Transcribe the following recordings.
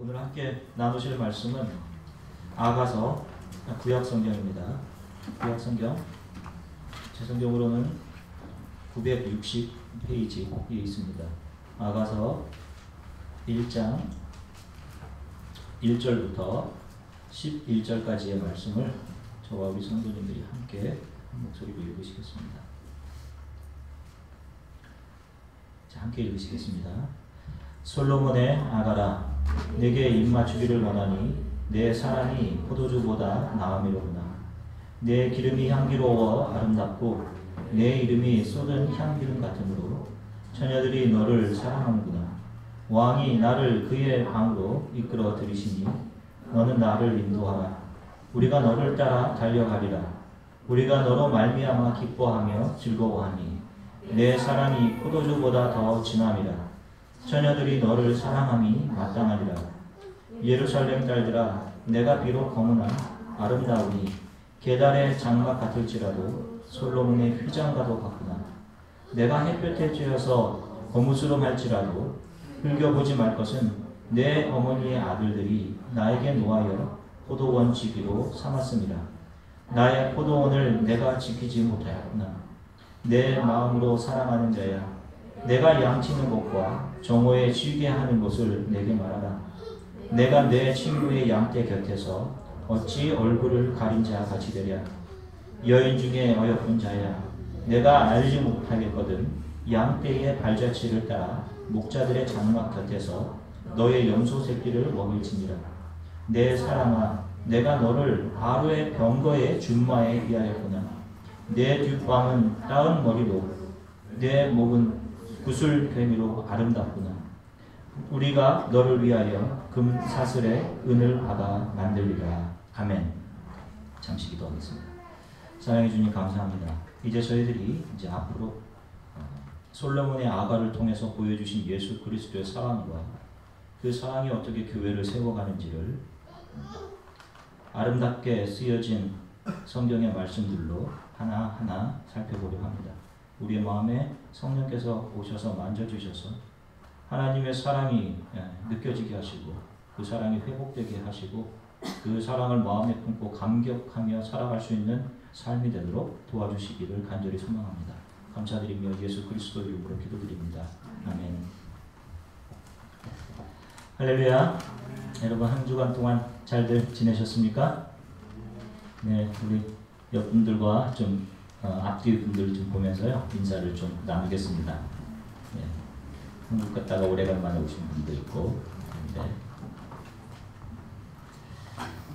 오늘 함께 나누실 말씀은 아가서 구약성경입니다. 구약성경 제 성경으로는 960페이지에 있습니다. 아가서 1장 1절부터 11절까지의 말씀을 저와 우리 성도님들이 함께 목소리로 읽으시겠습니다. 자, 함께 읽으시겠습니다. 솔로몬의 아가라, 내게 입맞추기를 원하니 내 사랑이 포도주보다 나음이로구나. 내 기름이 향기로워 아름답고 내 이름이 쏟은 향기름 같으므로 처녀들이 너를 사랑하는구나. 왕이 나를 그의 방으로 이끌어 들이시니 너는 나를 인도하라. 우리가 너를 따라 달려가리라. 우리가 너로 말미암아 기뻐하며 즐거워하니 내 사랑이 포도주보다 더 진함이라. 처녀들이 너를 사랑함이 마땅하리라. 예루살렘 딸들아, 내가 비록 검으나 아름다우니 계달의 장막 같을지라도 솔로몬의 휘장과도 같구나. 내가 햇볕에 쬐어서 거무스름 할지라도 흘겨보지 말 것은 내 어머니의 아들들이 나에게 노하여 포도원 지기로 삼았습니다. 나의 포도원을 내가 지키지 못하였구나. 내 마음으로 사랑하는 자야, 내가 양치는 곳과 정오에 쉬게 하는 곳을 내게 말하라. 내가 내 친구의 양떼 곁에서 어찌 얼굴을 가린 자 같이 되랴. 여인 중에 어여쁜 자야, 내가 알지 못하겠거든. 양떼의 발자취를 따라 목자들의 장막 곁에서 너의 염소 새끼를 먹일지니라. 내 사랑아, 내가 너를 하루의 병거의 준마에 비하였구나. 내 뒷밤은 따은 머리로 내 목은 구슬 괭이로 아름답구나. 우리가 너를 위하여 금 사슬에 은을 박아 만들리라. 아멘. 잠시 기도하겠습니다. 사랑해 주님 감사합니다. 이제 저희들이 앞으로 솔로몬의 아가를 통해서 보여주신 예수 그리스도의 사랑과 그 사랑이 어떻게 교회를 세워가는지를 아름답게 쓰여진 성경의 말씀들로 하나하나 살펴보려 합니다. 우리의 마음에 성령께서 오셔서 만져주셔서 하나님의 사랑이 느껴지게 하시고 그 사랑이 회복되게 하시고 그 사랑을 마음에 품고 감격하며 살아갈 수 있는 삶이 되도록 도와주시기를 간절히 소망합니다. 감사드리며 예수 그리스도 이름으로 기도드립니다. 아멘. 할렐루야. 여러분 한 주간 동안 잘들 지내셨습니까? 네, 우리 옆분들과 좀 앞뒤 분들 좀 보면서요 인사를 좀 나누겠습니다. 네, 한국 갔다가 오래간만에 오신 분도 있고. 네.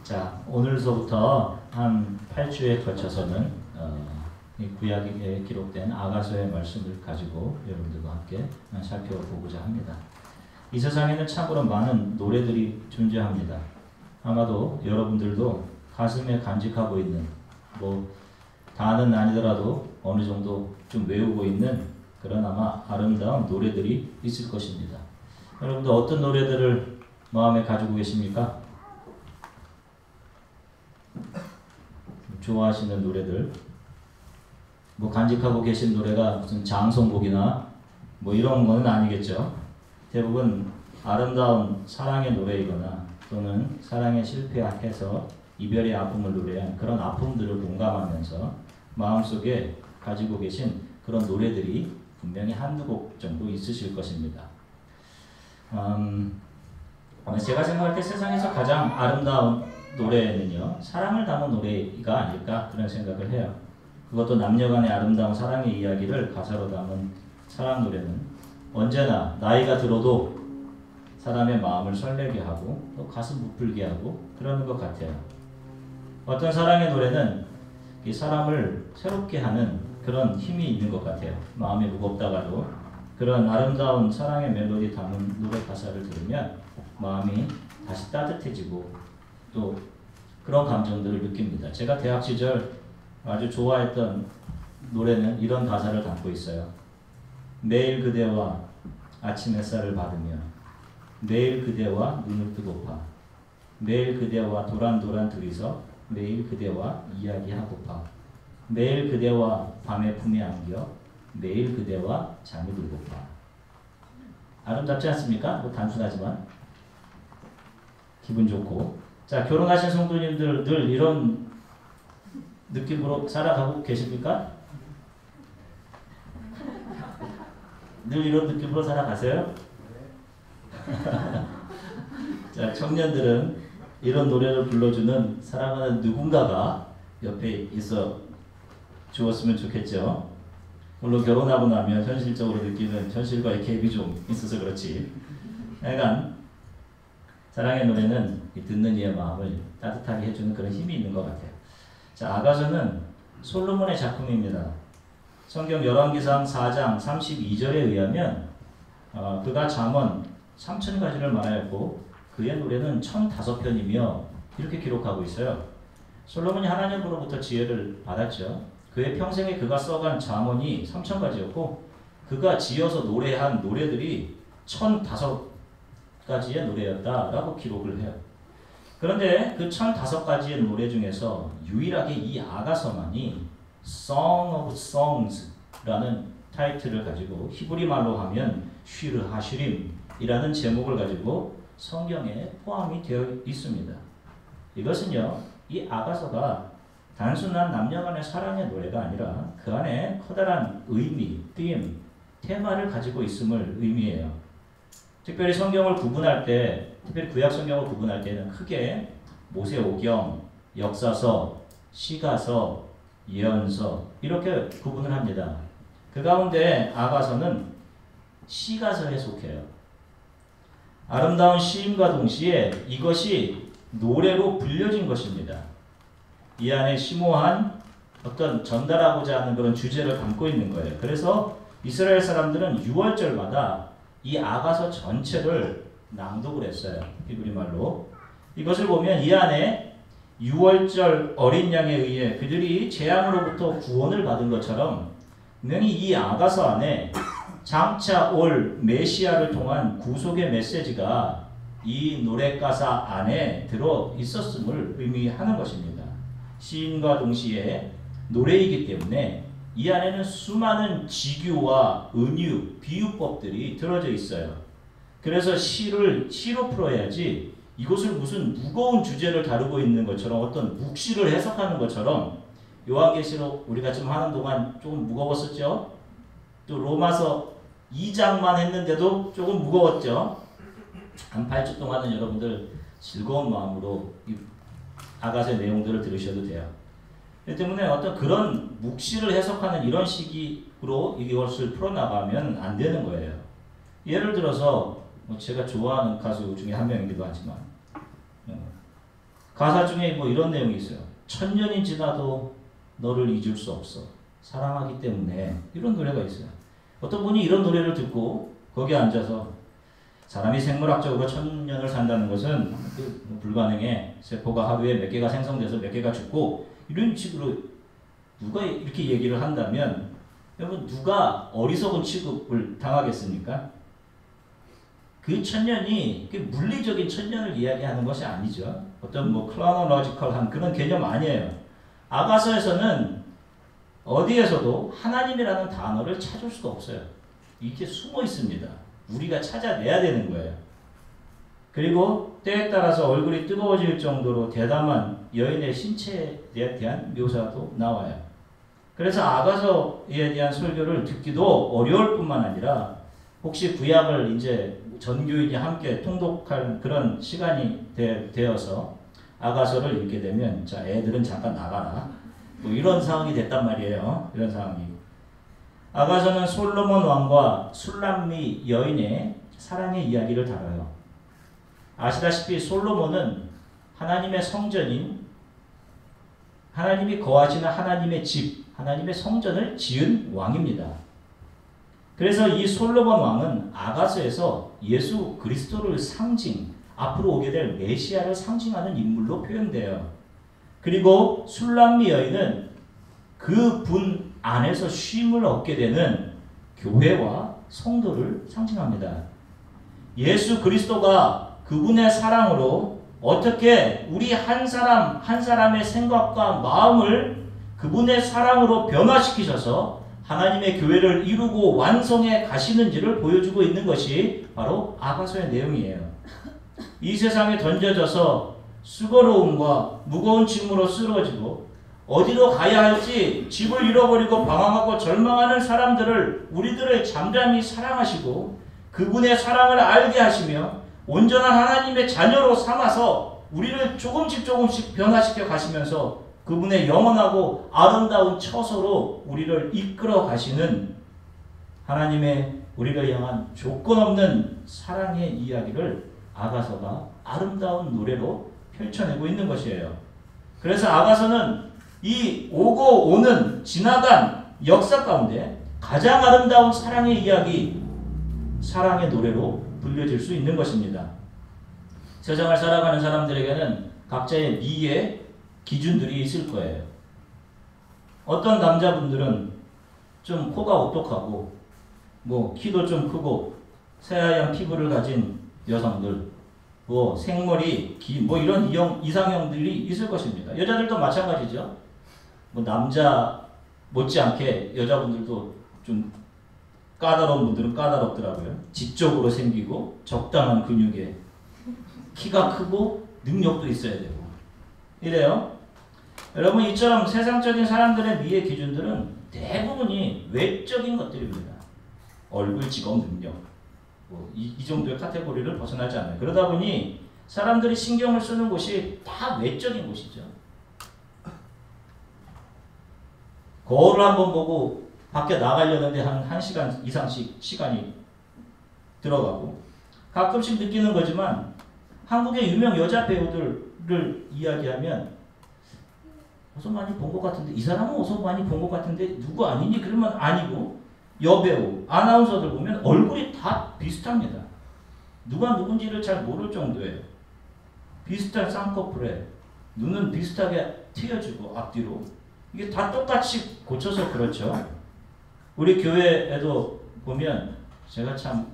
자, 오늘서부터 한 8주에 걸쳐서는 이 구약에 기록된 아가서의 말씀을 가지고 여러분들과 함께 살펴보고자 합니다. 이 세상에는 참으로 많은 노래들이 존재합니다. 아마도 여러분들도 가슴에 간직하고 있는 다는 아니더라도 어느 정도 좀 외우고 있는 그런 아마 아름다운 노래들이 있을 것입니다. 여러분들 어떤 노래들을 마음에 가지고 계십니까? 좋아하시는 노래들, 간직하고 계신 노래가 무슨 장성곡이나 이런 건 아니겠죠. 대부분 아름다운 사랑의 노래이거나 또는 사랑에 실패해서 이별의 아픔을 노래한 그런 아픔들을 공감하면서 마음속에 가지고 계신 그런 노래들이 분명히 한두 곡 정도 있으실 것입니다. 제가 생각할 때 세상에서 가장 아름다운 노래는요, 사랑을 담은 노래가 아닐까 그런 생각을 해요. 그것도 남녀간의 아름다운 사랑의 이야기를 가사로 담은 사랑 노래는 언제나 나이가 들어도 사람의 마음을 설레게 하고 또 가슴 부풀게 하고 그러는 것 같아요. 어떤 사랑의 노래는 이 사람을 새롭게 하는 그런 힘이 있는 것 같아요. 마음이 무겁다가도 그런 아름다운 사랑의 멜로디 담은 노래 가사를 들으면 마음이 다시 따뜻해지고 또 그런 감정들을 느낍니다. 제가 대학 시절 아주 좋아했던 노래는 이런 가사를 담고 있어요. 매일 그대와 아침 햇살을 받으며 매일 그대와 눈을 뜨고파 매일 그대와 도란도란 둘이서 매일 그대와 이야기하고파 매일 그대와 밤의 품에 안겨 매일 그대와 잠이 들고파. 아름답지 않습니까? 단순하지만 기분 좋고. 자, 결혼하신 성도님들 늘 이런 느낌으로 살아가고 계십니까? 늘 이런 느낌으로 살아가세요? 자, 청년들은 이런 노래를 불러주는 사랑하는 누군가가 옆에 있어 주었으면 좋겠죠. 물론 결혼하고 나면 현실적으로 느끼는 현실과의 갭이 좀 있어서 그렇지. 약간 사랑의 노래는 듣는 이의 마음을 따뜻하게 해주는 그런 힘이 있는 것 같아요. 자, 아가서는 솔로몬의 작품입니다. 성경 열왕기상 4장 32절에 의하면 그가 잠언 3000가지를 말하였고 그의 노래는 1005편이며 이렇게 기록하고 있어요. 솔로몬이 하나님으로부터 지혜를 받았죠. 그의 평생에 그가 써간 잠언이 3000가지였고 그가 지어서 노래한 노래들이 1005가지의 노래였다라고 기록을 해요. 그런데 그 1005가지의 노래 중에서 유일하게 이 아가서만이 Song of Songs라는 타이틀을 가지고 히브리 말로 하면 쉬르 하시림이라는 제목을 가지고 성경에 포함이 되어 있습니다. 이것은요, 이 아가서가 단순한 남녀간의 사랑의 노래가 아니라 그 안에 커다란 의미, 테마를 가지고 있음을 의미해요. 특별히 성경을 구분할 때, 특별히 구약 성경을 구분할 때는 크게 모세오경, 역사서, 시가서, 예언서 이렇게 구분을 합니다. 그 가운데 아가서는 시가서에 속해요. 아름다운 시임과 동시에 이것이 노래로 불려진 것입니다. 이 안에 심오한 어떤 전달하고자 하는 그런 주제를 담고 있는 거예요. 그래서 이스라엘 사람들은 6월절마다 이 아가서 전체를 낭독을 했어요. 히브리 말로. 이것을 보면 이 안에 6월절 어린 양에 의해 그들이 재앙으로부터 구원을 받은 것처럼 분명히 이 아가서 안에 장차 올 메시아를 통한 구속의 메시지가 이 노래 가사 안에 들어 있었음을 의미하는 것입니다. 시인과 동시에 노래이기 때문에 이 안에는 수많은 지규와 은유, 비유법들이 들어져 있어요. 그래서 시로 풀어야지 이것을 무슨 무거운 주제를 다루고 있는 것처럼 어떤 묵시를 해석하는 것처럼 요한계시록 우리가 지금 하는 동안 조금 무거웠었죠. 또 로마서 2장만 했는데도 조금 무거웠죠. 한 8주 동안은 여러분들 즐거운 마음으로 이 아가서의 내용들을 들으셔도 돼요. 그렇기 때문에 어떤 그런 묵시를 해석하는 이런 식으로 이것을 풀어나가면 안 되는 거예요. 예를 들어서 제가 좋아하는 가수 중에 한 명이기도 하지만 가사 중에 이런 내용이 있어요. 1000년이 지나도 너를 잊을 수 없어. 사랑하기 때문에. 이런 노래가 있어요. 어떤 분이 이런 노래를 듣고 거기 앉아서 사람이 생물학적으로 1000년을 산다는 것은 불가능해. 세포가 하루에 몇 개가 생성돼서 몇 개가 죽고 이런 식으로 누가 이렇게 얘기를 한다면 여러분 누가 어리석은 취급을 당하겠습니까? 그 1000년이 물리적인 1000년을 이야기하는 것이 아니죠. 어떤 크로놀로지컬한 그런 개념 아니에요. 아가서에서는 어디에서도 하나님이라는 단어를 찾을 수가 없어요. 이게 숨어 있습니다. 우리가 찾아내야 되는 거예요. 그리고 때에 따라서 얼굴이 뜨거워질 정도로 대담한 여인의 신체에 대한 묘사도 나와요. 그래서 아가서에 대한 설교를 듣기도 어려울 뿐만 아니라 혹시 구약을 이제 전교인이 함께 통독할 그런 시간이 되어서 아가서를 읽게 되면 자 애들은 잠깐 나가라. 이런 상황이 됐단 말이에요. 이런 상황이. 아가서는 솔로몬 왕과 술람미 여인의 사랑의 이야기를 다뤄요. 아시다시피 솔로몬은 하나님의 성전인 하나님이 거하시는 하나님의 집, 하나님의 성전을 지은 왕입니다. 그래서 이 솔로몬 왕은 아가서에서 예수 그리스도를 앞으로 오게 될 메시아를 상징하는 인물로 표현돼요. 그리고 술람미 여인은 그 분 안에서 쉼을 얻게 되는 교회와 성도를 상징합니다. 예수 그리스도가 그분의 사랑으로 어떻게 우리 한 사람 한 사람의 생각과 마음을 그분의 사랑으로 변화시키셔서 하나님의 교회를 이루고 완성해 가시는지를 보여주고 있는 것이 바로 아가서의 내용이에요. 이 세상에 던져져서 수고로움과 무거운 짐으로 쓰러지고 어디로 가야 할지 집을 잃어버리고 방황하고 절망하는 사람들을 우리들을 잠잠히 사랑하시고 그분의 사랑을 알게 하시며 온전한 하나님의 자녀로 삼아서 우리를 조금씩 변화시켜 가시면서 그분의 영원하고 아름다운 처소로 우리를 이끌어 가시는 하나님의 우리를 향한 조건 없는 사랑의 이야기를 아가서가 아름다운 노래로 펼쳐내고 있는 것이에요. 그래서 아가서는 이 오고 오는 지나간 역사 가운데 가장 아름다운 사랑의 이야기, 사랑의 노래로 불려질 수 있는 것입니다. 세상을 살아가는 사람들에게는 각자의 미의 기준들이 있을 거예요. 어떤 남자분들은 좀 코가 오똑하고 키도 좀 크고 새하얀 피부를 가진 여성들, 생머리, 이런 이상형들이 있을 것입니다. 여자들도 마찬가지죠. 남자 못지않게 여자분들도 좀 까다로운 분들은 까다롭더라고요. 지적으로 생기고 적당한 근육에 키가 크고 능력도 있어야 되고 이래요. 여러분, 이처럼 세상적인 사람들의 미의 기준들은 대부분이 외적인 것들입니다. 얼굴, 직업, 능력 이 정도의 카테고리를 벗어나지 않아요. 그러다 보니 사람들이 신경을 쓰는 곳이 다 외적인 곳이죠. 거울을 한번 보고 밖에 나가려는데 한 1시간 이상씩 시간이 들어가고, 가끔씩 느끼는 거지만 한국의 유명 여자 배우들을 이야기하면 어서 많이 본 것 같은데, 이 사람은 어서 많이 본 것 같은데 누구 아니니? 그러면 아니고, 여배우, 아나운서들 보면 얼굴이 다 비슷합니다. 누가 누군지를 잘 모를 정도예요. 비슷한 쌍꺼풀에 눈은 비슷하게 튀어지고 앞뒤로, 이게 다 똑같이 고쳐서 그렇죠. 우리 교회에도 보면 제가 참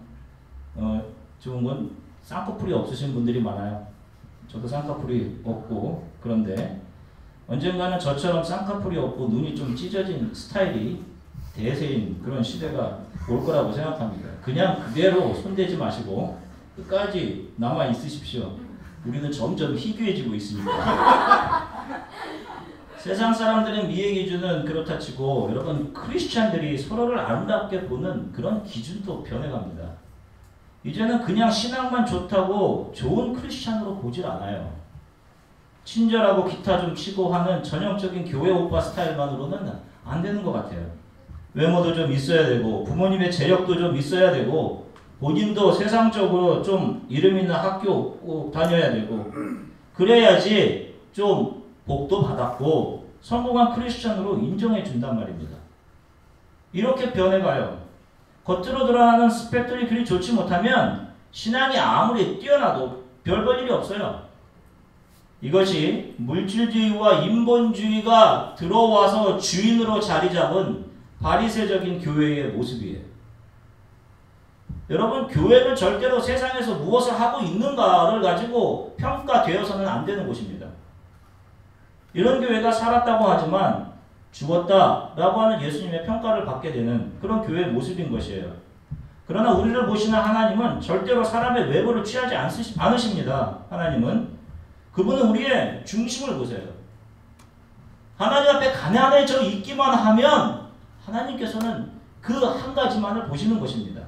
좋은 건 쌍꺼풀이 없으신 분들이 많아요. 저도 쌍꺼풀이 없고, 그런데 언젠가는 저처럼 쌍꺼풀이 없고 눈이 좀 찢어진 스타일이 대세인 그런 시대가 올 거라고 생각합니다. 그냥 그대로 손대지 마시고 끝까지 남아 있으십시오. 우리는 점점 희귀해지고 있으니까. 세상 사람들의 미의 기준은 그렇다 치고, 여러분, 크리스찬들이 서로를 아름답게 보는 그런 기준도 변해갑니다. 이제는 그냥 신앙만 좋다고 좋은 크리스찬으로 보질 않아요. 친절하고 기타 좀 치고 하는 전형적인 교회 오빠 스타일만으로는 안 되는 것 같아요. 외모도 좀 있어야 되고, 부모님의 재력도 좀 있어야 되고, 본인도 세상적으로 좀 이름 있는 학교 꼭 다녀야 되고, 그래야지 좀 복도 받았고 성공한 크리스천으로 인정해 준단 말입니다. 이렇게 변해가요. 겉으로 드러나는 스펙들이 그리 좋지 못하면 신앙이 아무리 뛰어나도 별 볼 일이 없어요. 이것이 물질주의와 인본주의가 들어와서 주인으로 자리 잡은 바리새적인 교회의 모습이에요. 여러분, 교회는 절대로 세상에서 무엇을 하고 있는가를 가지고 평가되어서는 안 되는 곳입니다. 이런 교회가 살았다고 하지만 죽었다라고 하는 예수님의 평가를 받게 되는 그런 교회의 모습인 것이에요. 그러나 우리를 보시는 하나님은 절대로 사람의 외모를 취하지 않으십니다. 하나님은 그분은 우리의 중심을 보세요. 하나님 앞에 가난해져 있기만 하면 하나님께서는 그 한 가지만을 보시는 것입니다.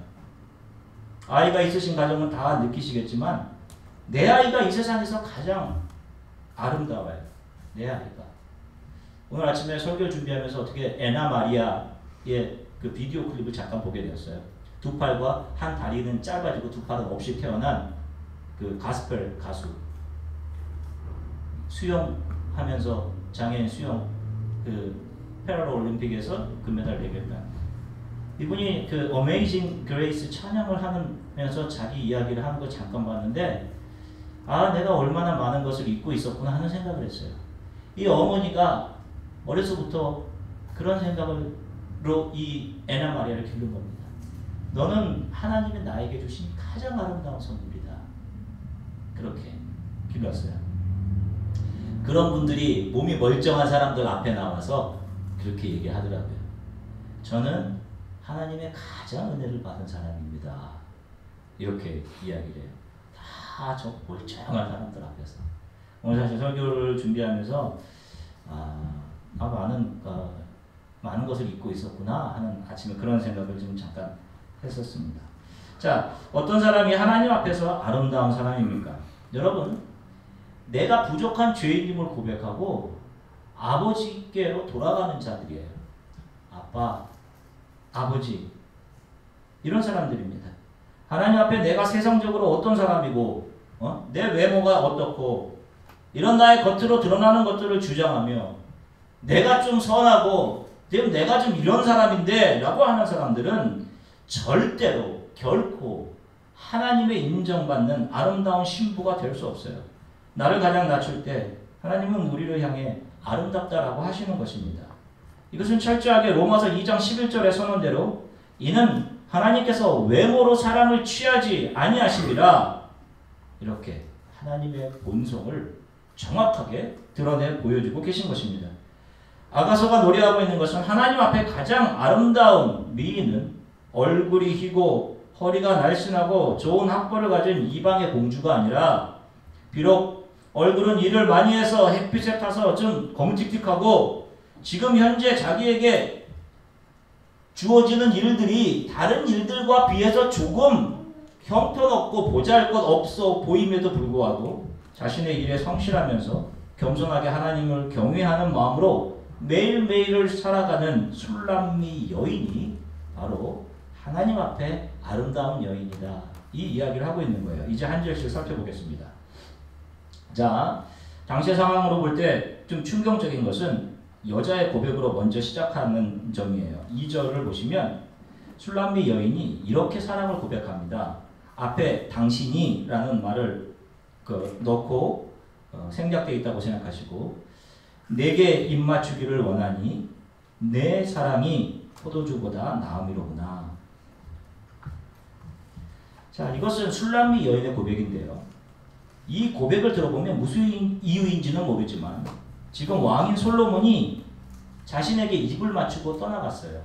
아이가 있으신 가정은 다 느끼시겠지만 내 아이가 이 세상에서 가장 아름다워요. 내 아이가. 오늘 아침에 설교 준비하면서 어떻게 애나 마리아의 그 비디오 클립을 잠깐 보게 되었어요. 두 팔과 한 다리는 짧아지고 두 팔은 없이 태어난 그 가스펠 가수. 수영하면서 장애인 수영 그 패럴올림픽에서 금메달 매겼다. 이분이 그 어메이징 그레이스 찬양을 하면서 자기 이야기를 하는 거 잠깐 봤는데, 아, 내가 얼마나 많은 것을 잊고 있었구나 하는 생각을 했어요. 이 어머니가 어려서부터 그런 생각으로 이 애나 마리아를 기른 겁니다. 너는 하나님이 나에게 주신 가장 아름다운 선물이다. 그렇게 길렀어요. 그런 분들이 몸이 멀쩡한 사람들 앞에 나와서 그렇게 얘기하더라고요. 저는 하나님의 가장 은혜를 받은 사람입니다. 이렇게 이야기를 해요. 다 다 저 멀쩡한 사람들 앞에서. 오늘 사실 설교를 준비하면서 많은 것을 잊고 있었구나 하는 아침에 그런 생각을 좀 잠깐 했었습니다. 자, 어떤 사람이 하나님 앞에서 아름다운 사람입니까? 여러분, 내가 부족한 죄인임을 고백하고 아버지께로 돌아가는 자들이에요. 아빠, 아버지, 이런 사람들입니다. 하나님 앞에 내가 세상적으로 어떤 사람이고 내 외모가 어떻고 이런 나의 겉으로 드러나는 것들을 주장하며 내가 좀 선하고 내가 좀 이런 사람인데 라고 하는 사람들은 절대로 결코 하나님의 인정받는 아름다운 신부가 될 수 없어요. 나를 가장 낮출 때 하나님은 우리를 향해 아름답다라고 하시는 것입니다. 이것은 철저하게 로마서 2장 11절의 선언대로 이는 하나님께서 외모로 사람을 취하지 아니하심이라 이렇게 하나님의 본성을 정확하게 드러내 보여주고 계신 것입니다. 아가서가 노래하고 있는 것은 하나님 앞에 가장 아름다운 미인은 얼굴이 희고 허리가 날씬하고 좋은 학벌을 가진 이방의 공주가 아니라 비록 얼굴은 일을 많이 해서 햇빛에 타서 좀 검직틱하고 지금 현재 자기에게 주어지는 일들이 다른 일들과 비해서 조금 형편없고 보잘것없어 보임에도 불구하고 자신의 일에 성실하면서 겸손하게 하나님을 경외하는 마음으로 매일매일을 살아가는 술람미 여인이 바로 하나님 앞에 아름다운 여인이다. 이 이야기를 하고 있는 거예요. 이제 한 절씩 살펴보겠습니다. 자, 당시의 상황으로 볼 때 좀 충격적인 것은 여자의 고백으로 먼저 시작하는 점이에요. 2절을 보시면 술람미 여인이 이렇게 사랑을 고백합니다. 앞에 당신이 라는 말을 넣고 생략되어 있다고 생각하시고 내게 입맞추기를 원하니 내 사랑이 포도주보다 나음이로구나. 자, 이것은 술람미 여인의 고백인데요. 이 고백을 들어보면 무슨 이유인지는 모르지만 지금 왕인 솔로몬이 자신에게 입을 맞추고 떠나갔어요.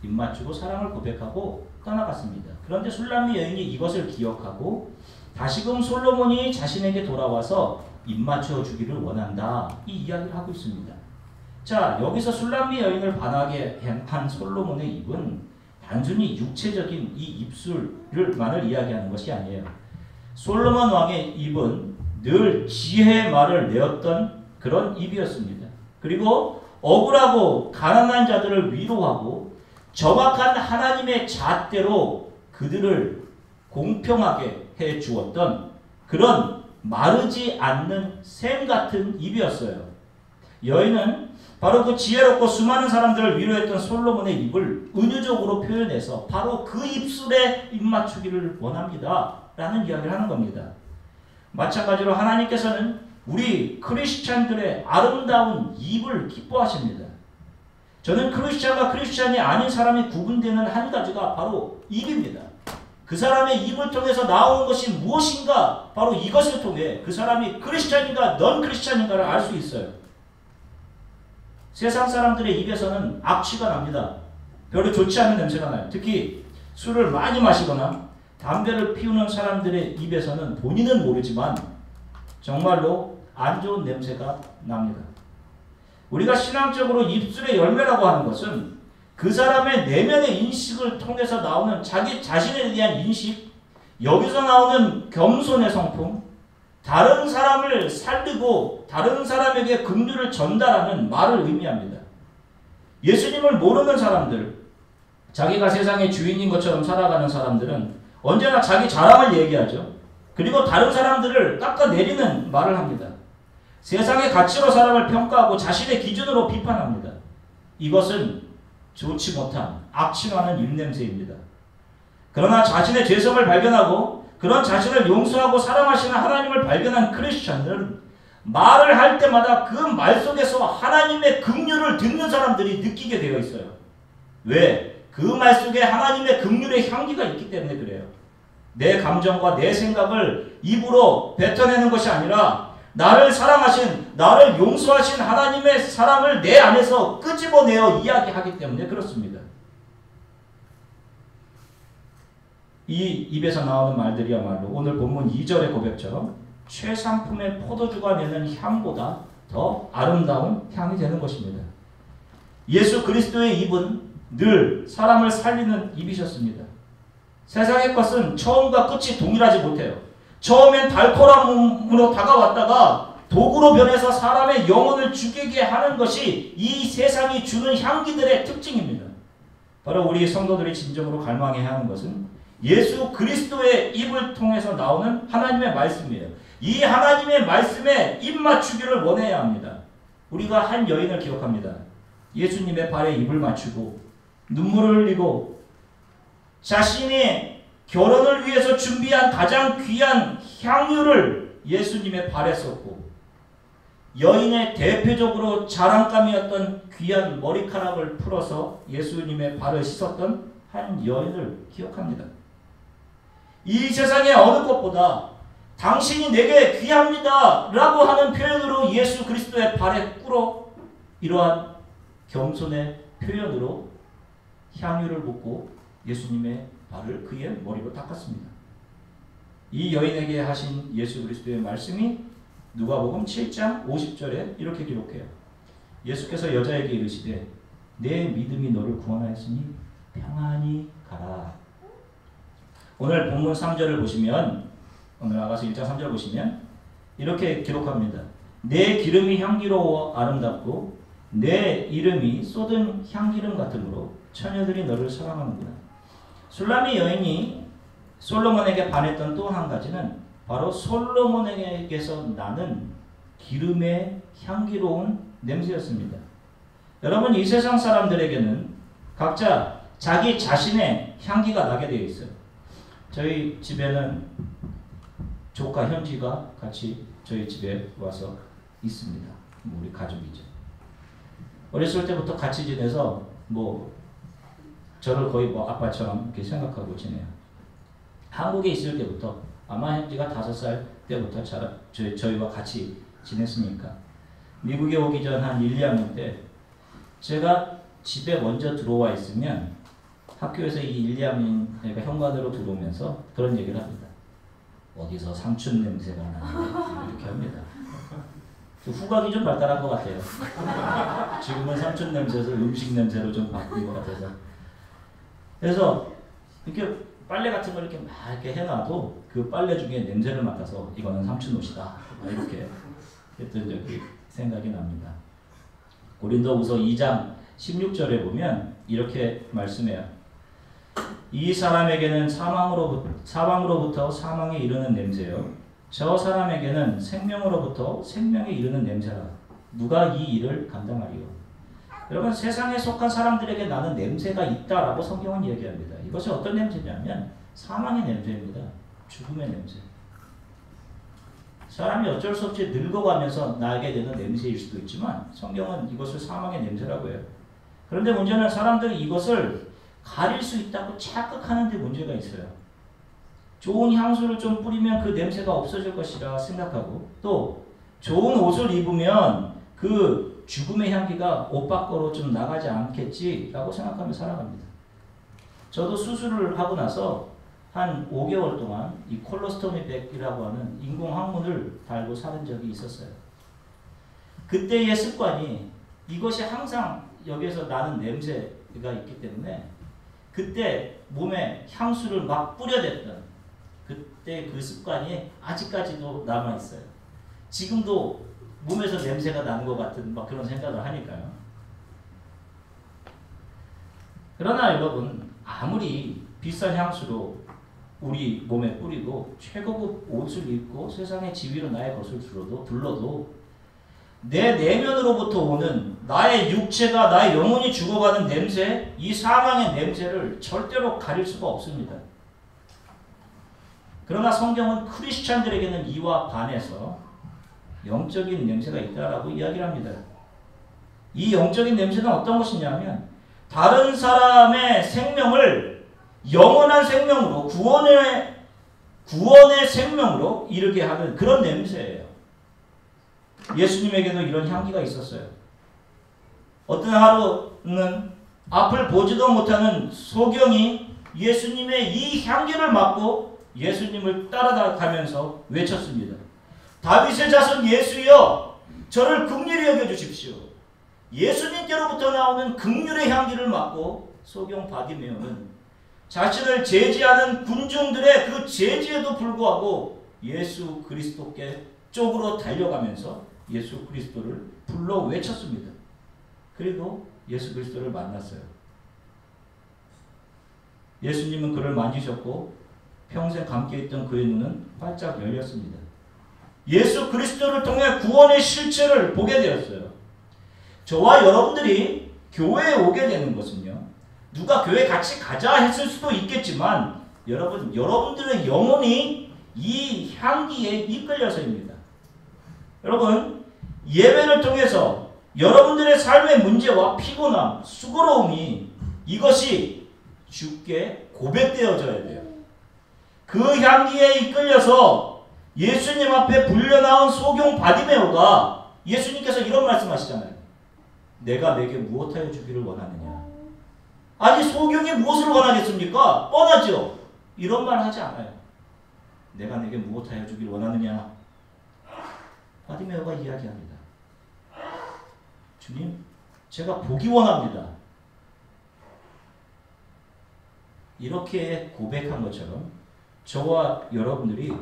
입 맞추고 사랑을 고백하고 떠나갔습니다. 그런데 술람미 여인이 이것을 기억하고 다시금 솔로몬이 자신에게 돌아와서 입 맞춰 주기를 원한다. 이 이야기를 하고 있습니다. 자, 여기서 술람미 여인을 반하게 한 솔로몬의 입은 단순히 육체적인 이 입술만을 이야기하는 것이 아니에요. 솔로몬 왕의 입은 늘 지혜의 말을 내었던 그런 입이었습니다. 그리고 억울하고 가난한 자들을 위로하고 정확한 하나님의 잣대로 그들을 공평하게 해 주었던 그런 마르지 않는 샘 같은 입이었어요. 여인은 바로 그 지혜롭고 수많은 사람들을 위로했던 솔로몬의 입을 은유적으로 표현해서 바로 그 입술에 입맞추기를 원합니다. 라는 이야기를 하는 겁니다. 마찬가지로 하나님께서는 우리 크리스찬들의 아름다운 입을 기뻐하십니다. 저는 크리스찬과 크리스찬이 아닌 사람이 구분되는 한 가지가 바로 입입니다. 그 사람의 입을 통해서 나오는 것이 무엇인가 바로 이것을 통해 그 사람이 크리스찬인가 넌 크리스찬인가를 알 수 있어요. 세상 사람들의 입에서는 악취가 납니다. 별로 좋지 않은 냄새가 나요. 특히 술을 많이 마시거나 담배를 피우는 사람들의 입에서는 본인은 모르지만 정말로 안 좋은 냄새가 납니다. 우리가 신앙적으로 입술의 열매라고 하는 것은 그 사람의 내면의 인식을 통해서 나오는 자기 자신에 대한 인식, 여기서 나오는 겸손의 성품, 다른 사람을 살리고 다른 사람에게 긍휼을 전달하는 말을 의미합니다. 예수님을 모르는 사람들, 자기가 세상의 주인인 것처럼 살아가는 사람들은 언제나 자기 자랑을 얘기하죠. 그리고 다른 사람들을 깎아내리는 말을 합니다. 세상의 가치로 사람을 평가하고 자신의 기준으로 비판합니다. 이것은 좋지 못한 악취나는 입냄새입니다. 그러나 자신의 죄성을 발견하고 그런 자신을 용서하고 사랑하시는 하나님을 발견한 크리스천들은 말을 할 때마다 그 말 속에서 하나님의 긍휼을 듣는 사람들이 느끼게 되어 있어요. 왜? 그 말 속에 하나님의 긍휼의 향기가 있기 때문에 그래요. 내 감정과 내 생각을 입으로 뱉어내는 것이 아니라 나를 사랑하신, 나를 용서하신 하나님의 사랑을 내 안에서 끄집어내어 이야기하기 때문에 그렇습니다. 이 입에서 나오는 말들이야말로 오늘 본문 2절의 고백처럼 최상품의 포도주가 내는 향보다 더 아름다운 향이 되는 것입니다. 예수 그리스도의 입은 늘 사람을 살리는 입이셨습니다. 세상의 것은 처음과 끝이 동일하지 못해요. 처음엔 달콤함으로 다가왔다가 도구로 변해서 사람의 영혼을 죽이게 하는 것이 이 세상이 주는 향기들의 특징입니다. 바로 우리 성도들이 진정으로 갈망해야 하는 것은 예수 그리스도의 입을 통해서 나오는 하나님의 말씀이에요. 이 하나님의 말씀에 입 맞추기를 원해야 합니다. 우리가 한 여인을 기억합니다. 예수님의 발에 입을 맞추고 눈물을 흘리고 자신이 결혼을 위해서 준비한 가장 귀한 향유를 예수님의 발에 썼고 여인의 대표적으로 자랑감이었던 귀한 머리카락을 풀어서 예수님의 발을 씻었던 한 여인을 기억합니다. 이 세상의 어느 것보다 당신이 내게 귀합니다 라고 하는 표현으로 예수 그리스도의 발에 꿇어 이러한 겸손의 표현으로 향유를 붓고 예수님의 발을 그의 머리로 닦았습니다. 이 여인에게 하신 예수 그리스도의 말씀이 누가복음 7장 50절에 이렇게 기록해요. 예수께서 여자에게 이르시되 내 믿음이 너를 구원하였으니 평안히 가라. 오늘 본문 3절을 보시면 오늘 아가서 1장 3절 보시면 이렇게 기록합니다. 내 기름이 향기로워 아름답고 내 이름이 쏟은 향기름 같으므로 처녀들이 너를 사랑하는구나. 술람미 여인이 솔로몬에게 반했던 또 한 가지는 바로 솔로몬에게서 나는 기름의 향기로운 냄새였습니다. 여러분 이 세상 사람들에게는 각자 자기 자신의 향기가 나게 되어 있어요. 저희 집에는 조카 현지가 같이 저희 집에 와서 있습니다. 우리 가족이죠. 어렸을 때부터 같이 지내서 저를 거의 아빠처럼 이렇게 생각하고 지내요. 한국에 있을 때부터 아마 현지가 5살 때부터 저희와 같이 지냈으니까 미국에 오기 전 한 1, 2학년 때 제가 집에 먼저 들어와 있으면 학교에서 이 1, 2학년 애가 현관으로 들어오면서 그런 얘기를 합니다. 어디서 삼촌 냄새가 나는데 이렇게 합니다. 후각이 좀 발달한 것 같아요. 지금은 삼촌 냄새에서 음식 냄새로 좀 바뀐 것 같아서. 그래서 이렇게 빨래 같은 걸 이렇게 막 이렇게 해놔도 그 빨래 중에 냄새를 맡아서 이거는 삼촌 옷이다. 이렇게 했던 적이 생각이 납니다. 고린도후서 2장 16절에 보면 이렇게 말씀해요. 이 사람에게는 사망으로부터 사망에 이르는 냄새요. 저 사람에게는 생명으로부터 생명에 이르는 냄새라. 누가 이 일을 감당하리요? 여러분 세상에 속한 사람들에게 나는 냄새가 있다라고 성경은 얘기합니다. 이것이 어떤 냄새냐면 사망의 냄새입니다. 죽음의 냄새. 사람이 어쩔 수 없이 늙어가면서 나게 되는 냄새일 수도 있지만 성경은 이것을 사망의 냄새라고 해요. 그런데 문제는 사람들이 이것을 가릴 수 있다고 착각하는 데 문제가 있어요. 좋은 향수를 좀 뿌리면 그 냄새가 없어질 것이라 생각하고 또 좋은 옷을 입으면 그 죽음의 향기가 옷 밖으로 좀 나가지 않겠지라고 생각하며 살아갑니다. 저도 수술을 하고 나서 한 5개월 동안 이 콜로스토미 백이라고 하는 인공 항문을 달고 사는 적이 있었어요. 그때의 습관이 이것이 항상 여기에서 나는 냄새가 있기 때문에 그때 몸에 향수를 막 뿌려댔던 그때 그 습관이 아직까지도 남아있어요. 지금도 몸에서 냄새가 나는 것 같은 막 그런 생각을 하니까요. 그러나 여러분 아무리 비싼 향수로 우리 몸에 뿌리고 최고급 옷을 입고 세상의 지위로 나의 것을 둘러도 내 내면으로부터 오는 나의 육체가 나의 영혼이 죽어가는 냄새, 이 사망의 냄새를 절대로 가릴 수가 없습니다. 그러나 성경은 크리스찬들에게는 이와 반해서 영적인 냄새가 있다라고 이야기를 합니다. 이 영적인 냄새는 어떤 것이냐면 다른 사람의 생명을 영원한 생명으로 구원의 생명으로 이르게 하는 그런 냄새예요. 예수님에게도 이런 향기가 있었어요. 어떤 하루는 앞을 보지도 못하는 소경이 예수님의 이 향기를 맡고 예수님을 따라가면서 외쳤습니다. 다윗의 자손 예수여, 저를 긍휼히 여겨주십시오. 예수님께로부터 나오는 긍휼의 향기를 맡고 소경 바디메오는 자신을 제지하는 군중들의 그 제지에도 불구하고 예수 그리스도께 쪽으로 달려가면서 예수 그리스도를 불러 외쳤습니다. 그리고 예수 그리스도를 만났어요. 예수님은 그를 만지셨고 평생 감겨있던 그의 눈은 활짝 열렸습니다. 예수 그리스도를 통해 구원의 실체를 보게 되었어요. 저와 여러분들이 교회에 오게 되는 것은요, 누가 교회 같이 가자 했을 수도 있겠지만 여러분들의 영혼이 이 향기에 이끌려서입니다. 여러분, 예배를 통해서 여러분들의 삶의 문제와 피곤함, 수고로움이 이것이 주께 고백되어져야 돼요. 그 향기에 이끌려서 예수님 앞에 불려나온 소경 바디메오가 예수님께서 이런 말씀하시잖아요. 내가 내게 무엇하여 주기를 원하느냐. 아니, 소경이 무엇을 원하겠습니까? 뻔하죠. 이런 말 하지 않아요. 내가 내게 무엇하여 주기를 원하느냐. 바디메오가 이야기합니다. 주님, 제가 보기 원합니다. 이렇게 고백한 것처럼 저와 여러분들이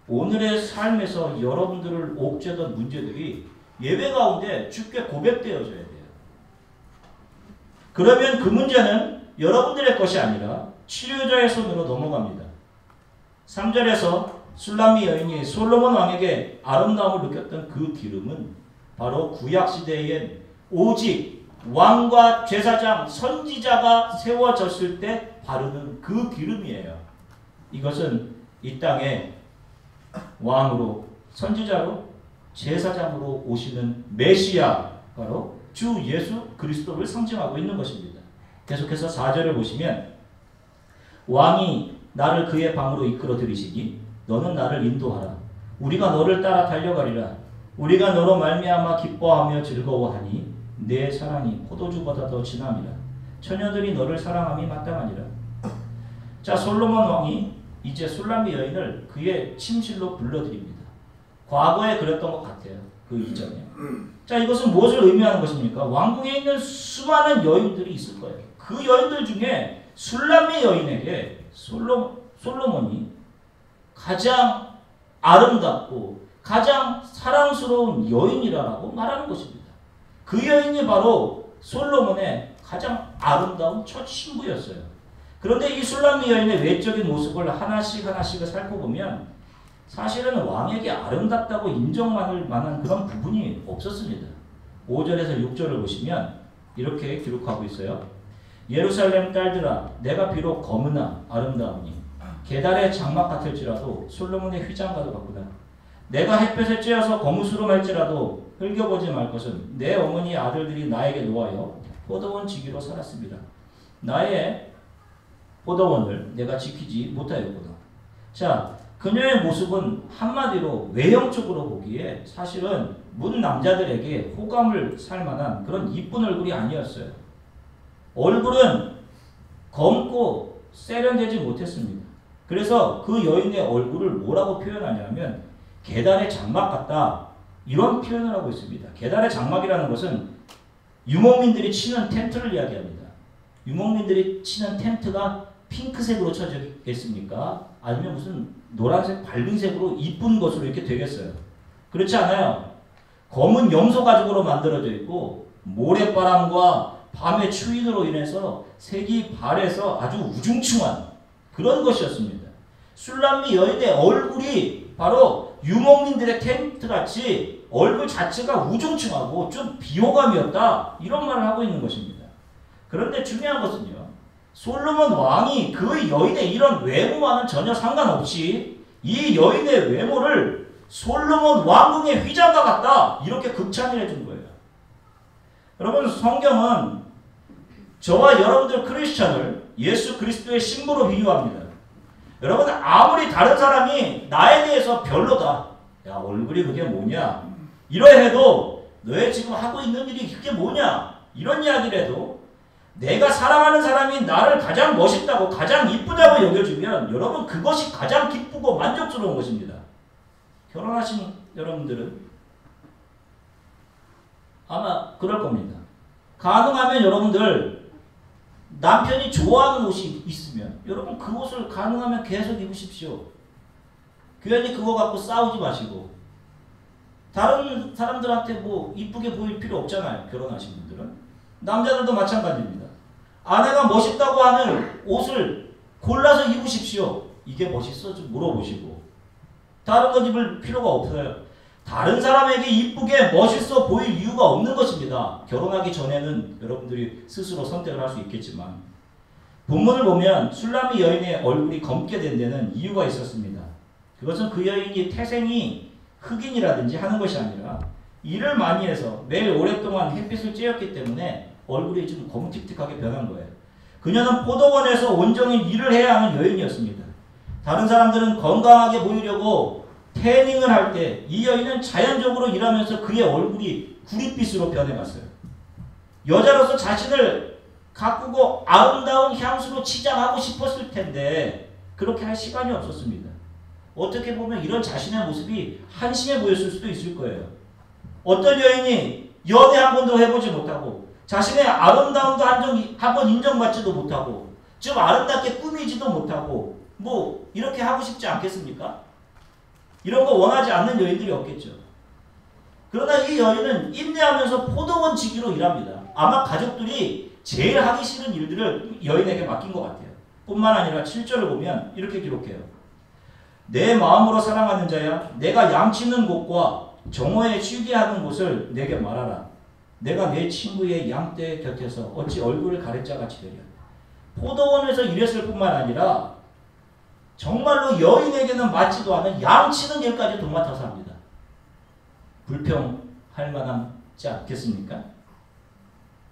오늘의 삶에서 여러분들을 옥죄던 문제들이 예배 가운데 주께 고백되어져야 돼요. 그러면 그 문제는 여러분들의 것이 아니라 치료자의 손으로 넘어갑니다. 3절에서 술람미 여인이 솔로몬 왕에게 아름다움을 느꼈던 그 기름은 바로 구약시대엔 오직 왕과 제사장, 선지자가 세워졌을 때 바르는 그 기름이에요. 이것은 이 땅에 왕으로, 선지자로, 제사장으로 오시는 메시아, 바로 주 예수 그리스도를 상징하고 있는 것입니다. 계속해서 4절을 보시면 왕이 나를 그의 방으로 이끌어 들이시니 너는 나를 인도하라. 우리가 너를 따라 달려가리라. 우리가 너로 말미암아 기뻐하며 즐거워하니 내 사랑이 포도주보다 더 진함이라. 처녀들이 너를 사랑함이 마땅하니라. 자, 솔로몬 왕이 이제 술람미 여인을 그의 침실로 불러들입니다. 과거에 그랬던 것 같아요. 그 이전에. 자, 이것은 무엇을 의미하는 것입니까? 왕궁에 있는 수많은 여인들이 있을 거예요. 그 여인들 중에 술람미 여인에게 솔로몬이 가장 아름답고 가장 사랑스러운 여인이라고 말하는 것입니다. 그 여인이 바로 솔로몬의 가장 아름다운 첫 신부였어요. 그런데 이 술람미 여인의 외적인 모습을 하나씩 살펴보면 사실은 왕에게 아름답다고 인정받을 만한 그런 부분이 없었습니다. 5절에서 6절을 보시면 이렇게 기록하고 있어요. 예루살렘 딸들아, 내가 비록 검으나 아름다우니 계달의 장막 같을지라도 솔로몬의 휘장과도 같구나. 내가 햇볕에 쬐어서 거무스름할지라도 흘겨보지 말 것은 내 어머니 아들들이 나에게 놓아여 포도원 지기로 살았습니다. 나의 포도원을 내가 지키지 못하였구나. 자, 그녀의 모습은 한마디로 외형적으로 보기에 사실은 문 남자들에게 호감을 살 만한 그런 이쁜 얼굴이 아니었어요. 얼굴은 검고 세련되지 못했습니다. 그래서 그 여인의 얼굴을 뭐라고 표현하냐면 계달의 장막 같다, 이런 표현을 하고 있습니다. 계달의 장막이라는 것은 유목민들이 치는 텐트를 이야기합니다. 유목민들이 치는 텐트가 핑크색으로 쳐지겠습니까? 아니면 무슨 노란색, 밝은색으로 이쁜 것으로 이렇게 되겠어요? 그렇지 않아요. 검은 염소 가죽으로 만들어져 있고 모래바람과 밤의 추위로 인해서 색이 발해서 아주 우중충한 그런 것이었습니다. 술람미 여인의 얼굴이 바로 유목민들의 텐트같이 얼굴 자체가 우중충하고 좀 비호감이었다, 이런 말을 하고 있는 것입니다. 그런데 중요한 것은요, 솔로몬 왕이 그 여인의 이런 외모와는 전혀 상관없이 이 여인의 외모를 솔로몬 왕궁의 휘장과 같다, 이렇게 극찬을 해준 거예요. 여러분, 성경은 저와 여러분들 크리스천을 예수 그리스도의 신부로 비유합니다. 여러분, 아무리 다른 사람이 나에 대해서 별로다, 야 얼굴이 그게 뭐냐, 이러해도 너의 지금 하고 있는 일이 그게 뭐냐, 이런 이야기를 해도 내가 사랑하는 사람이 나를 가장 멋있다고 가장 이쁘다고 여겨주면 여러분 그것이 가장 기쁘고 만족스러운 것입니다. 결혼하신 여러분들은 아마 그럴 겁니다. 가능하면 여러분들 남편이 좋아하는 옷이 있으면 여러분 그 옷을 가능하면 계속 입으십시오. 괜히 그거 갖고 싸우지 마시고 다른 사람들한테 뭐 이쁘게 보일 필요 없잖아요. 결혼하신 분들은. 남자들도 마찬가지입니다. 아내가 멋있다고 하는 옷을 골라서 입으십시오. 이게 멋있어? 좀 물어보시고 다른 것 입을 필요가 없어요. 다른 사람에게 이쁘게 멋있어 보일 이유가 없는 것입니다. 결혼하기 전에는 여러분들이 스스로 선택을 할 수 있겠지만 본문을 보면 술람이 여인의 얼굴이 검게 된 데는 이유가 있었습니다. 그것은 그 여인이 태생이 흑인이라든지 하는 것이 아니라 일을 많이 해서 매일 오랫동안 햇빛을 쬐었기 때문에 얼굴이 좀 검틱틱하게 변한 거예요. 그녀는 포도원에서 온종일 일을 해야 하는 여인이었습니다. 다른 사람들은 건강하게 보이려고 태닝을 할 때 이 여인은 자연적으로 일하면서 그의 얼굴이 구릿빛으로 변해갔어요. 여자로서 자신을 가꾸고 아름다운 향수로 치장하고 싶었을 텐데 그렇게 할 시간이 없었습니다. 어떻게 보면 이런 자신의 모습이 한심해 보였을 수도 있을 거예요. 어떤 여인이 연애 한 번도 해보지 못하고 자신의 아름다움도 한 번 인정받지도 못하고 좀 아름답게 꾸미지도 못하고 뭐 이렇게 하고 싶지 않겠습니까? 이런 거 원하지 않는 여인들이 없겠죠. 그러나 이 여인은 인내하면서 포도원 지기로 일합니다. 아마 가족들이 제일 하기 싫은 일들을 여인에게 맡긴 것 같아요. 뿐만 아니라 7절을 보면 이렇게 기록해요. 내 마음으로 사랑하는 자야 내가 양치는 곳과 정오에 쉬게 하는 곳을 내게 말하라. 내가 내 친구의 양떼 곁에서 어찌 얼굴을 가릴 자같이 되랴. 포도원에서 일했을 뿐만 아니라 정말로 여인에게는 맞지도 않은 양치는 일까지 도맡아서 합니다. 불평할 만하지 않겠습니까?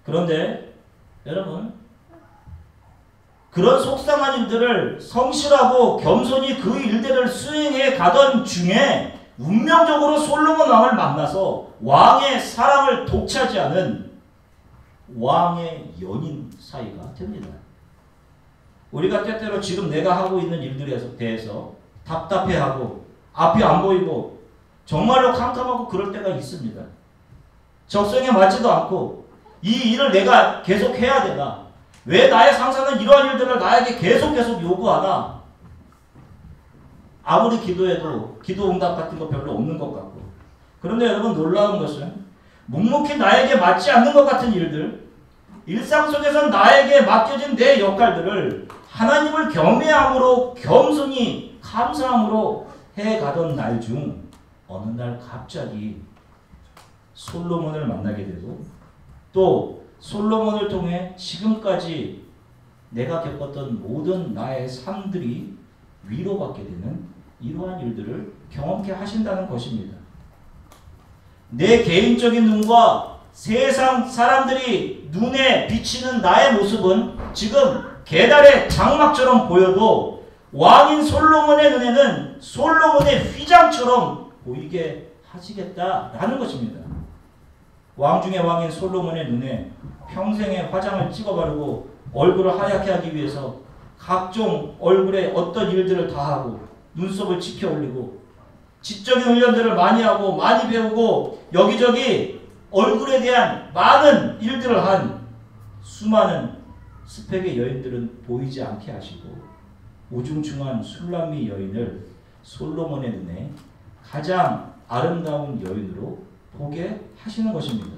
그런데 여러분 그런 속상한 일들을 성실하고 겸손히 그 일들을 수행해 가던 중에 운명적으로 솔로몬 왕을 만나서 왕의 사랑을 독차지하는 왕의 연인 사이가 됩니다. 우리가 때때로 지금 내가 하고 있는 일들에 대해서 답답해하고 앞이 안 보이고 정말로 캄캄하고 그럴 때가 있습니다. 적성에 맞지도 않고 이 일을 내가 계속 해야 되나? 왜 나의 상사는 이러한 일들을 나에게 계속 요구하나? 아무리 기도해도 기도 응답 같은 거 별로 없는 것 같고. 그런데 여러분 놀라운 것은 묵묵히 나에게 맞지 않는 것 같은 일들, 일상 속에서 나에게 맡겨진 내 역할들을 하나님을 경외함으로 겸손히 감사함으로 해가던 날 중 어느 날 갑자기 솔로몬을 만나게 되고 또 솔로몬을 통해 지금까지 내가 겪었던 모든 나의 삶들이 위로받게 되는 이러한 일들을 경험케 하신다는 것입니다. 내 개인적인 눈과 세상 사람들이 눈에 비치는 나의 모습은 지금 계달의 장막처럼 보여도 왕인 솔로몬의 눈에는 솔로몬의 휘장처럼 보이게 하시겠다라는 것입니다. 왕 중의 왕인 솔로몬의 눈에 평생의 화장을 찍어 바르고 얼굴을 하얗게 하기 위해서 각종 얼굴에 어떤 일들을 다 하고 눈썹을 지켜 올리고 지적인 훈련들을 많이 하고 많이 배우고 여기저기 얼굴에 대한 많은 일들을 한 수많은 스펙의 여인들은 보이지 않게 하시고 우중충한 술람미 여인을 솔로몬의 눈에 가장 아름다운 여인으로 보게 하시는 것입니다.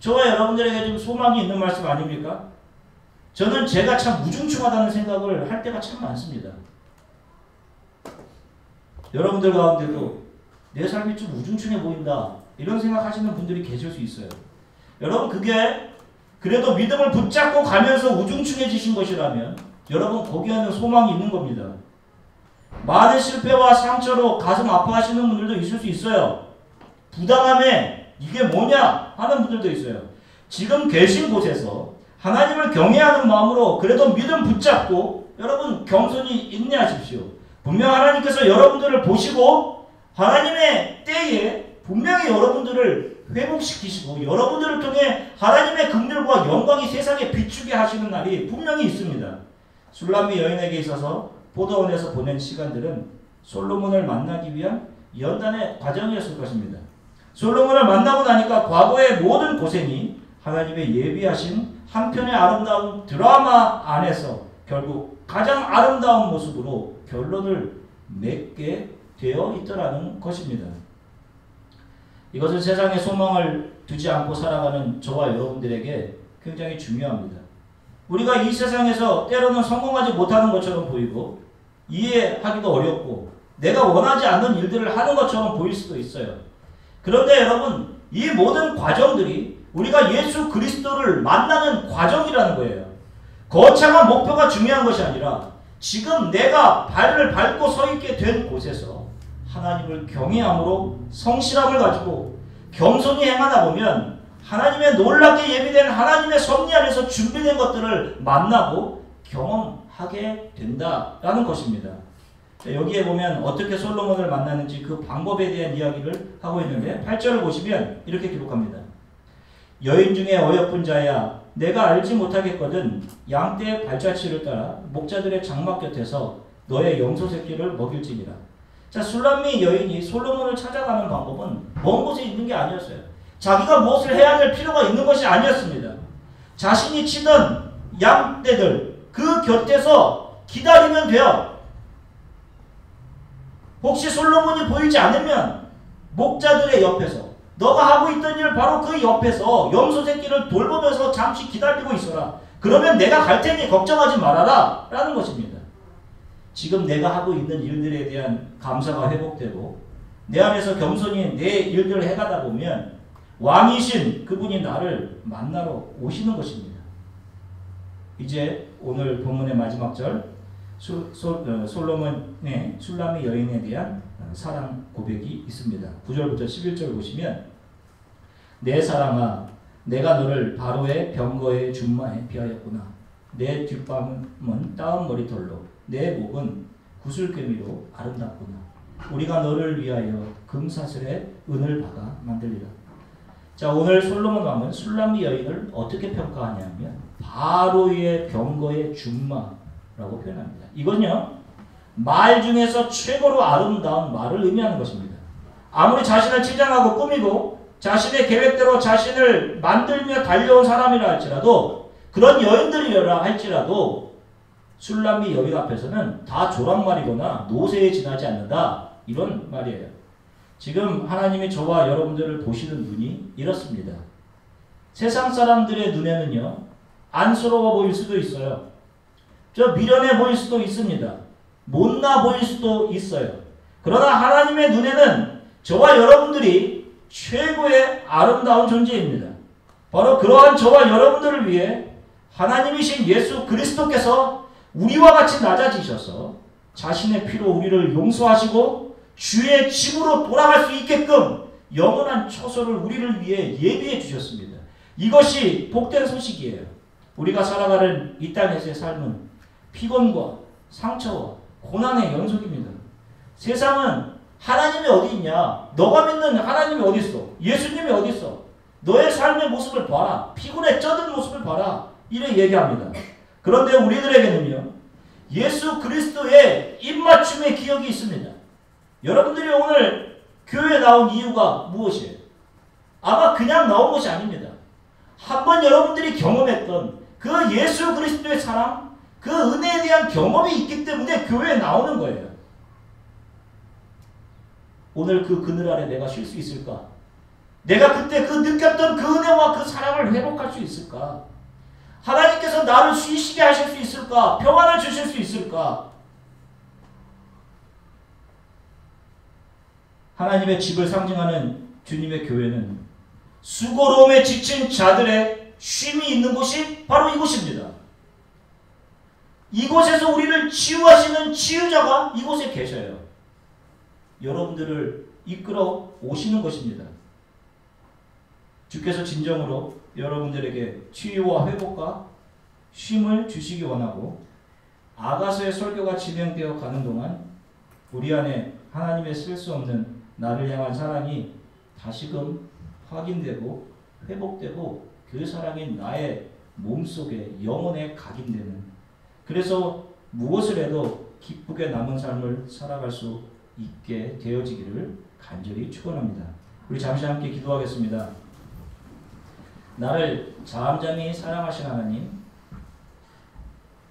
저와 여러분들에게 좀 소망이 있는 말씀 아닙니까? 저는 제가 참 우중충하다는 생각을 할 때가 참 많습니다. 여러분들 가운데도 내 삶이 좀 우중충해 보인다 이런 생각하시는 분들이 계실 수 있어요. 여러분 그게 그래도 믿음을 붙잡고 가면서 우중충해지신 것이라면 여러분 거기에는 소망이 있는 겁니다. 많은 실패와 상처로 가슴 아파하시는 분들도 있을 수 있어요. 부당함에 이게 뭐냐 하는 분들도 있어요. 지금 계신 곳에서 하나님을 경외하는 마음으로 그래도 믿음 붙잡고 여러분 겸손히 인내하십시오. 분명 하나님께서 여러분들을 보시고 하나님의 때에 분명히 여러분들을 회복시키시고 여러분들을 통해 하나님의 긍휼과 영광이 세상에 비추게 하시는 날이 분명히 있습니다. 술람미 여인에게 있어서 포도원에서 보낸 시간들은 솔로몬을 만나기 위한 연단의 과정이었을 것입니다. 솔로몬을 만나고 나니까 과거의 모든 고생이 하나님의 예비하신 한편의 아름다운 드라마 안에서 결국 가장 아름다운 모습으로 결론을 맺게 되어 있더라는 것입니다. 이것은 세상에 소망을 두지 않고 살아가는 저와 여러분들에게 굉장히 중요합니다. 우리가 이 세상에서 때로는 성공하지 못하는 것처럼 보이고 이해하기도 어렵고 내가 원하지 않는 일들을 하는 것처럼 보일 수도 있어요. 그런데 여러분, 이 모든 과정들이 우리가 예수 그리스도를 만나는 과정이라는 거예요. 거창한 목표가 중요한 것이 아니라 지금 내가 발을 밟고 서 있게 된 곳에서 하나님을 경외함으로 성실함을 가지고 겸손히 행하다 보면 하나님의 놀랍게 예비된 하나님의 섭리 안에서 준비된 것들을 만나고 경험하게 된다라는 것입니다. 여기에 보면 어떻게 솔로몬을 만나는지 그 방법에 대한 이야기를 하고 있는데 8절을 보시면 이렇게 기록합니다. 여인 중에 어여쁜 자야 내가 알지 못하겠거든 양떼의 발자취를 따라 목자들의 장막 곁에서 너의 염소 새끼를 먹일지니라. 자, 술람미 여인이 솔로몬을 찾아가는 방법은 먼 곳에 있는 게 아니었어요. 자기가 무엇을 해야 될 필요가 있는 것이 아니었습니다. 자신이 치던 양떼들 그 곁에서 기다리면 돼요. 혹시 솔로몬이 보이지 않으면 목자들의 옆에서 너가 하고 있던 일 바로 그 옆에서 염소 새끼를 돌보면서 잠시 기다리고 있어라. 그러면 내가 갈 테니 걱정하지 말아라 라는 것입니다. 지금 내가 하고 있는 일들에 대한 감사가 회복되고 내 안에서 겸손히 내 일들을 해가다 보면 왕이신 그분이 나를 만나러 오시는 것입니다. 이제 오늘 본문의 마지막 절 솔로몬의 술람미 여인에 대한 사랑 고백이 있습니다. 9절부터 11절 보시면 내 사랑아 내가 너를 바로의 병거의 준마에 비하였구나. 내 뒷밤은 따은 머리털로 내 목은 구슬개미로 아름답구나. 우리가 너를 위하여 금사슬에 은을 박아 만들리라. 자, 오늘 솔로몬 왕은 술람미 여인을 어떻게 평가하냐면 바로의 병거의 준마라고 표현합니다. 이건요 말 중에서 최고로 아름다운 말을 의미하는 것입니다. 아무리 자신을 치장하고 꾸미고 자신의 계획대로 자신을 만들며 달려온 사람이라 할지라도 그런 여인들이라 할지라도 술람미 여인 앞에서는 다 조랑말이거나 노새에 지나지 않는다 이런 말이에요. 지금 하나님이 저와 여러분들을 보시는 눈이 이렇습니다. 세상 사람들의 눈에는요 안쓰러워 보일 수도 있어요. 저 미련해 보일 수도 있습니다. 못나 보일 수도 있어요. 그러나 하나님의 눈에는 저와 여러분들이 최고의 아름다운 존재입니다. 바로 그러한 저와 여러분들을 위해 하나님이신 예수 그리스도께서 우리와 같이 낮아지셔서 자신의 피로 우리를 용서하시고 주의 집으로 돌아갈 수 있게끔 영원한 처소를 우리를 위해 예비해 주셨습니다. 이것이 복된 소식이에요. 우리가 살아가는 이 땅에서의 삶은 피곤과 상처와 고난의 연속입니다. 세상은 하나님이 어디 있냐? 너가 믿는 하나님이 어디 있어? 예수님이 어디 있어? 너의 삶의 모습을 봐라. 피곤에 쩌든 모습을 봐라. 이래 얘기합니다. 그런데 우리들에게는요. 예수 그리스도의 입맞춤의 기억이 있습니다. 여러분들이 오늘 교회에 나온 이유가 무엇이에요? 아마 그냥 나온 것이 아닙니다. 한번 여러분들이 경험했던 그 예수 그리스도의 사랑, 그 은혜에 대한 경험이 있기 때문에 교회에 나오는 거예요. 오늘 그 그늘 아래 내가 쉴 수 있을까? 내가 그때 그 느꼈던 그 은혜와 그 사랑을 회복할 수 있을까? 하나님께서 나를 쉬시게 하실 수 있을까? 평안을 주실 수 있을까? 하나님의 집을 상징하는 주님의 교회는 수고로움에 지친 자들의 쉼이 있는 곳이 바로 이곳입니다. 이곳에서 우리를 치유하시는 치유자가 이곳에 계셔요. 여러분들을 이끌어 오시는 것입니다. 주께서 진정으로 여러분들에게 치유와 회복과 쉼을 주시기 원하고 아가서의 설교가 진행되어 가는 동안 우리 안에 하나님의 쓸 수 없는 나를 향한 사랑이 다시금 확인되고 회복되고 그 사랑이 나의 몸속에 영혼에 각인되는, 그래서 무엇을 해도 기쁘게 남은 삶을 살아갈 수 있게 되어지기를 간절히 축원합니다. 우리 잠시 함께 기도하겠습니다. 나를 잠잠히 사랑하신 하나님,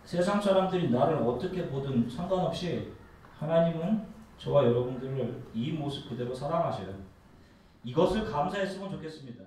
세상 사람들이 나를 어떻게 보든 상관없이 하나님은 저와 여러분들을 이 모습 그대로 사랑하셔요. 이것을 감사했으면 좋겠습니다.